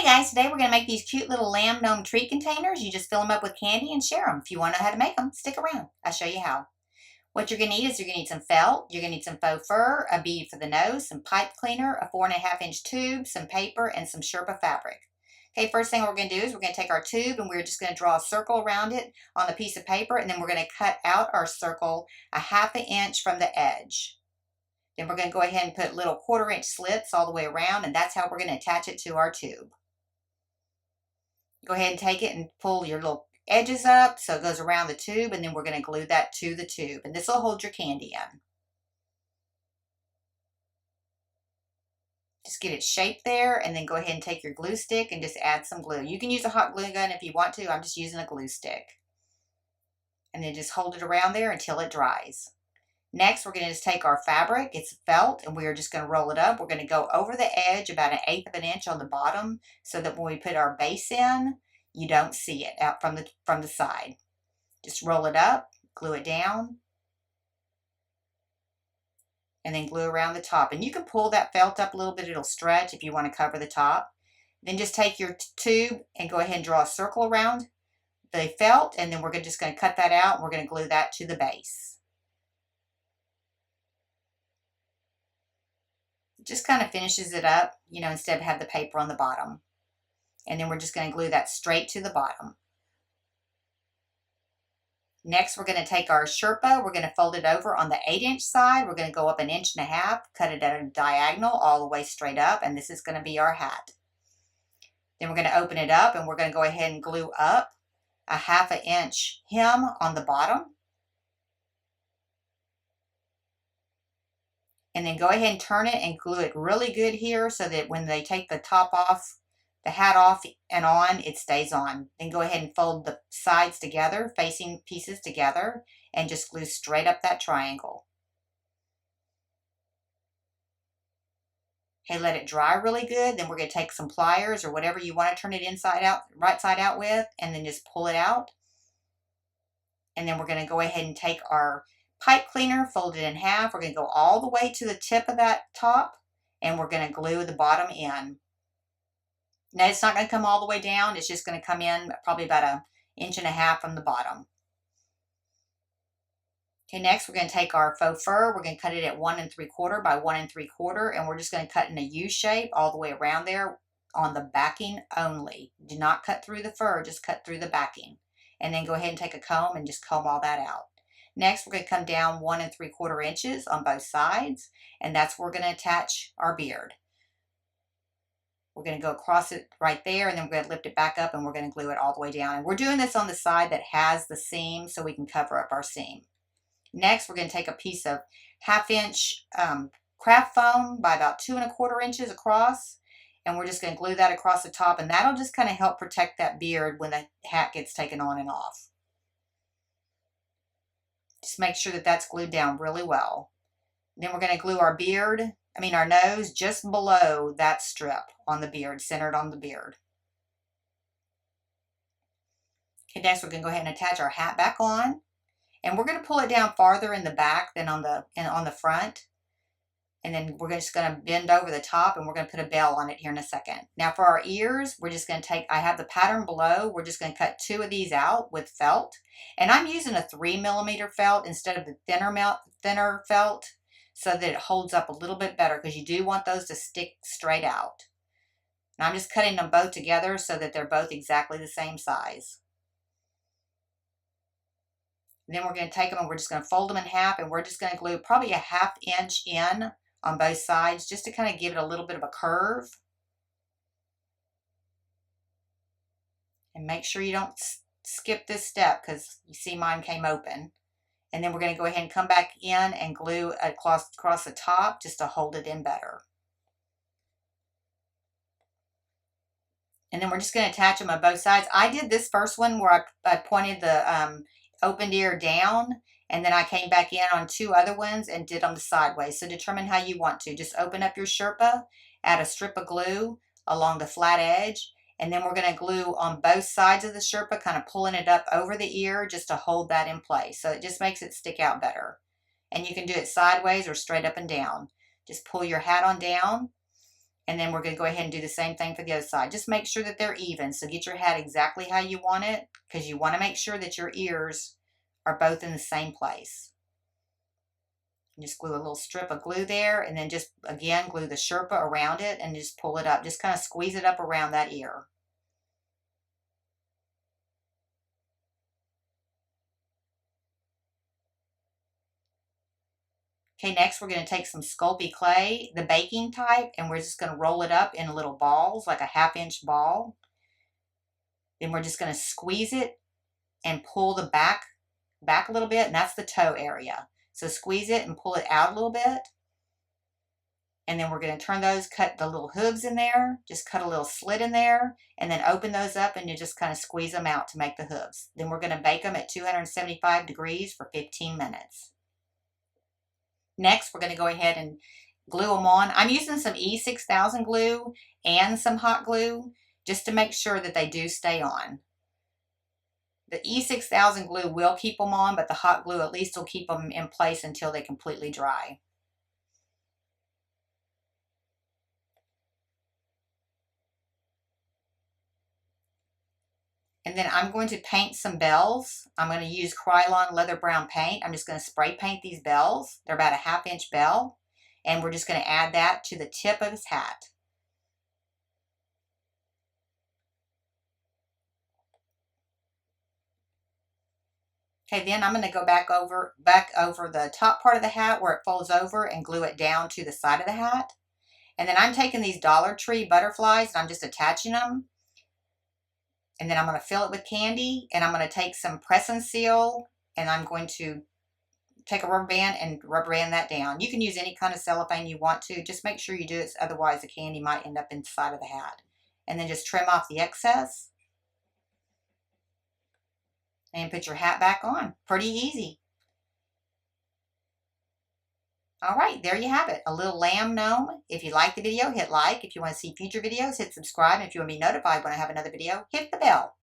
Hey guys, today we're going to make these cute little lamb gnome treat containers. You just fill them up with candy and share them. If you want to know how to make them, stick around. I'll show you how. What you're going to need is you're going to need some felt, you're going to need some faux fur, a bead for the nose, some pipe cleaner, a 4.5-inch tube, some paper, and some Sherpa fabric. Okay, first thing we're going to do is we're going to take our tube and we're just going to draw a circle around it on the piece of paper, and then we're going to cut out our circle a 1/2 inch from the edge. Then we're going to go ahead and put little 1/4-inch slits all the way around, and that's how we're going to attach it to our tube. Go ahead and take it and pull your little edges up so it goes around the tube, and then we're going to glue that to the tube, and this will hold your candy in. Just get it shaped there, and then go ahead and take your glue stick and just add some glue. You can use a hot glue gun if you want to. I'm just using a glue stick. And then just hold it around there until it dries. Next, we're going to just take our fabric, it's felt, and we are just going to roll it up. We're going to go over the edge about 1/8 inch on the bottom so that when we put our base in, you don't see it out from the side. Just roll it up, glue it down, and then glue around the top. And you can pull that felt up a little bit, it'll stretch if you want to cover the top. Then just take your tube and go ahead and draw a circle around the felt, and then we're just going to cut that out, and we're going to glue that to the base. Just kind of finishes it up, you know, instead of have the paper on the bottom. And then we're just going to glue that straight to the bottom. Next, we're going to take our Sherpa, we're going to fold it over on the 8-inch side. We're going to go up 1.5 inches, cut it at a diagonal all the way straight up, and this is going to be our hat. Then we're going to open it up, and we're going to go ahead and glue up a 1/2 inch hem on the bottom. And then go ahead and turn it and glue it really good here so that when they take the top off, the hat off and on, it stays on. Then go ahead and fold the sides together, facing pieces together, and just glue straight up that triangle. Okay, let it dry really good. Then we're going to take some pliers or whatever you want to turn it inside out, right side out with, and then just pull it out. And then we're going to go ahead and take our pipe cleaner, fold it in half. We're going to go all the way to the tip of that top, and we're going to glue the bottom in. Now, it's not going to come all the way down. It's just going to come in probably about 1.5 inches from the bottom. Okay, next we're going to take our faux fur. We're going to cut it at 1 3/4 by 1 3/4, and we're just going to cut in a U shape all the way around there on the backing only. Do not cut through the fur, just cut through the backing. And then go ahead and take a comb and just comb all that out. Next, we're going to come down 1 3/4 inches on both sides, and that's where we're going to attach our beard. We're going to go across it right there, and then we're going to lift it back up, and we're going to glue it all the way down. And we're doing this on the side that has the seam so we can cover up our seam. Next, we're going to take a piece of 1/2 inch craft foam by about 2 1/4 inches across, and we're just going to glue that across the top, and that'll just kind of help protect that beard when the hat gets taken on and off. Just make sure that that's glued down really well. Then we're going to glue our our nose just below that strip on the beard, centered on the beard. Okay, next we're going to go ahead and attach our hat back on. And we're going to pull it down farther in the back than on the front. And then we're just going to bend over the top, and we're going to put a bell on it here in a second. Now for our ears, we're just going to take, I have the pattern below, we're just going to cut 2 of these out with felt. And I'm using a 3mm felt instead of the thinner felt so that it holds up a little bit better, because you do want those to stick straight out. And I'm just cutting them both together so that they're both exactly the same size. And then we're going to take them and we're just going to fold them in half, and we're just going to glue probably a 1/2 inch in on both sides just to kind of give it a little bit of a curve. And make sure you don't skip this step, because you see mine came open. And then we're going to go ahead and come back in and glue across the top just to hold it in better. And then we're just going to attach them on both sides. I did this first one where I pointed the opened ear down, and then I came back in on 2 other ones and did them sideways. So determine how you want to. Just open up your Sherpa, add a strip of glue along the flat edge, and then we're going to glue on both sides of the Sherpa, kind of pulling it up over the ear just to hold that in place. So it just makes it stick out better. And you can do it sideways or straight up and down. Just pull your hat on down, And then we're going to go ahead and do the same thing for the other side. Just make sure that they're even. So get your hat exactly how you want it, because you want to make sure that your ears are both in the same place. Just glue a little strip of glue there, and then just, again, glue the Sherpa around it and just pull it up. Just kind of squeeze it up around that ear. Okay, next we're going to take some Sculpey clay, the baking type, and we're just going to roll it up in little balls, like a 1/2-inch ball. Then we're just going to squeeze it and pull the back a little bit, and that's the toe area. So squeeze it and pull it out a little bit. And then we're going to turn those, cut the little hooves in there, just cut a little slit in there, and then open those up and you just kind of squeeze them out to make the hooves. Then we're going to bake them at 275 degrees for 15 minutes. Next, we're going to go ahead and glue them on. I'm using some E6000 glue and some hot glue just to make sure that they do stay on. The E6000 glue will keep them on, but the hot glue at least will keep them in place until they completely dry. And then I'm going to paint some bells. I'm going to use Krylon leather brown paint. I'm just going to spray paint these bells. They're about a 1/2-inch bell. And we're just going to add that to the tip of his hat. Okay, then I'm going to go back over the top part of the hat where it folds over and glue it down to the side of the hat. And then I'm taking these Dollar Tree butterflies and I'm just attaching them. And then I'm going to fill it with candy, and I'm going to take some press and seal, and I'm going to take a rubber band and rubber band that down. You can use any kind of cellophane you want to. Just make sure you do it, otherwise the candy might end up inside of the hat. And then just trim off the excess. And put your hat back on. Pretty easy. All right, there you have it. A little lamb gnome. If you like the video, hit like. If you want to see future videos, hit subscribe. And if you want to be notified when I have another video, hit the bell.